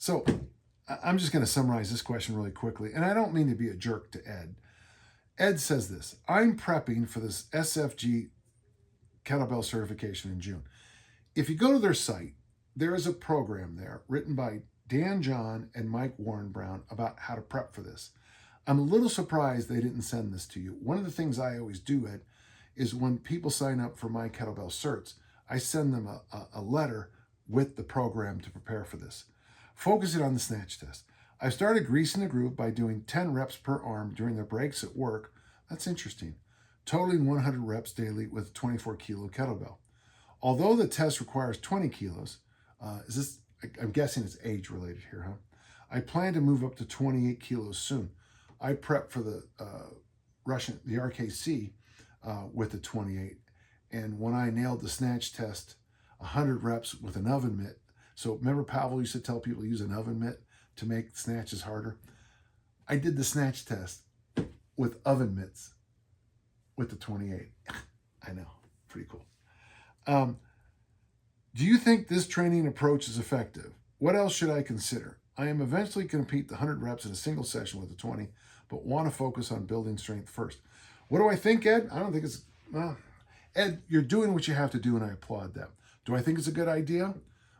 So I'm just going to summarize this question really quickly. And I don't mean to be a jerk to Ed. Ed says this: I'm prepping for this SFG kettlebell certification in June. If you go to their site, there is a program there written by Dan John and Mike Warren Brown about how to prep for this. I'm a little surprised they didn't send this to you. One of the things I always do, Ed, is when people sign up for my kettlebell certs, I send them a letter with the program to prepare for this. Focusing on the snatch test. I started greasing the groove by doing 10 reps per arm during the breaks at work. That's interesting. Totaling 100 reps daily with a 24 kilo kettlebell. Although the test requires 20 kilos, I'm guessing it's age related here, huh? I plan to move up to 28 kilos soon. I prepped for the RKC with the 28. And when I nailed the snatch test, 100 reps with an oven mitt. So remember Pavel used to tell people to use an oven mitt to make snatches harder? I did the snatch test with oven mitts with the 28. I know, pretty cool. Do you think this training approach is effective? What else should I consider? I am eventually going to compete the 100 reps in a single session with the 20, but want to focus on building strength first. What do I think, Ed? I don't think it's, Ed, you're doing what you have to do, and I applaud that. Do I think it's a good idea?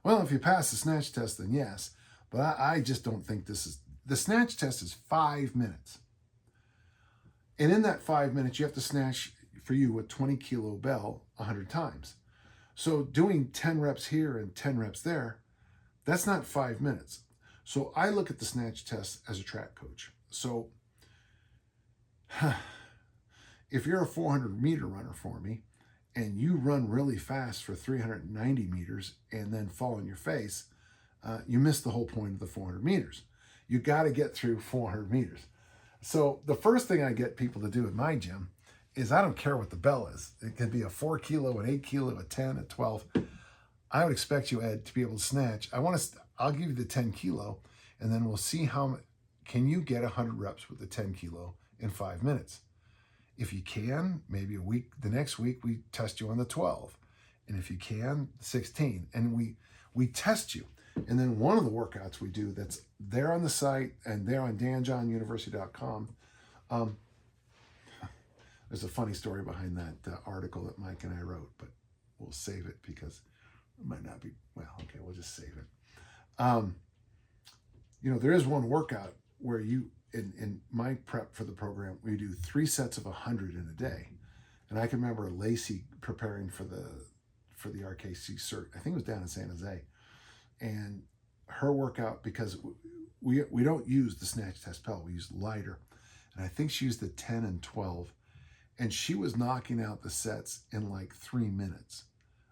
Well, if you pass the snatch test, then yes. But I just don't think this is, the snatch test is 5 minutes. And in that 5 minutes, you have to snatch, for you, a 20 kilo bell 100 times. So doing 10 reps here and 10 reps there, that's not 5 minutes. So I look at the snatch test as a track coach. So if you're a 400 meter runner for me, and you run really fast for 390 meters and then fall on your face, you miss the whole point of the 400 meters. You got to get through 400 meters. So the first thing I get people to do at my gym is, I don't care what the bell is. It could be a 4 kilo, an 8 kilo, a 10, a 12. I would expect you, Ed, to be able to snatch. I'll give you the 10 kilo, and then we'll see can you get 100 reps with the 10 kilo in 5 minutes. If you can, maybe the next week we test you on the 12. And if you can, 16. And we test you. And then one of the workouts we do that's there on the site and there on danjohnuniversity.com, there's a funny story behind that article that Mike and I wrote, but we'll save it because it might not be, well, okay, we'll just save it. There is one workout where in my prep for the program, we do 3 sets of 100 in a day. And I can remember Lacey preparing for the RKC cert. I think it was down in San Jose. And her workout, because we don't use the snatch test bell, we use lighter. And I think she used the 10 and 12. And she was knocking out the sets in like 3 minutes,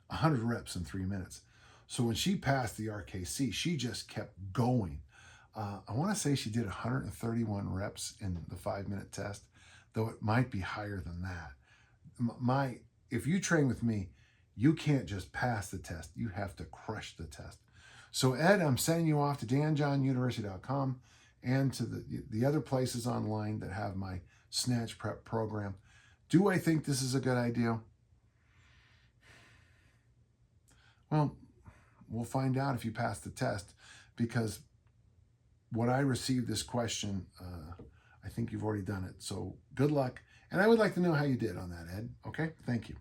100 reps in 3 minutes. So when she passed the RKC, she just kept going. I want to say she did 131 reps in the 5 minute test, though it might be higher than that. If you train with me, you can't just pass the test. You have to crush the test. So Ed, I'm sending you off to danjohnuniversity.com and to the other places online that have my snatch prep program. Do I think this is a good idea? Well, we'll find out if you pass the test, because when I received this question, I think you've already done it. So good luck. And I would like to know how you did on that, Ed. Okay? Thank you.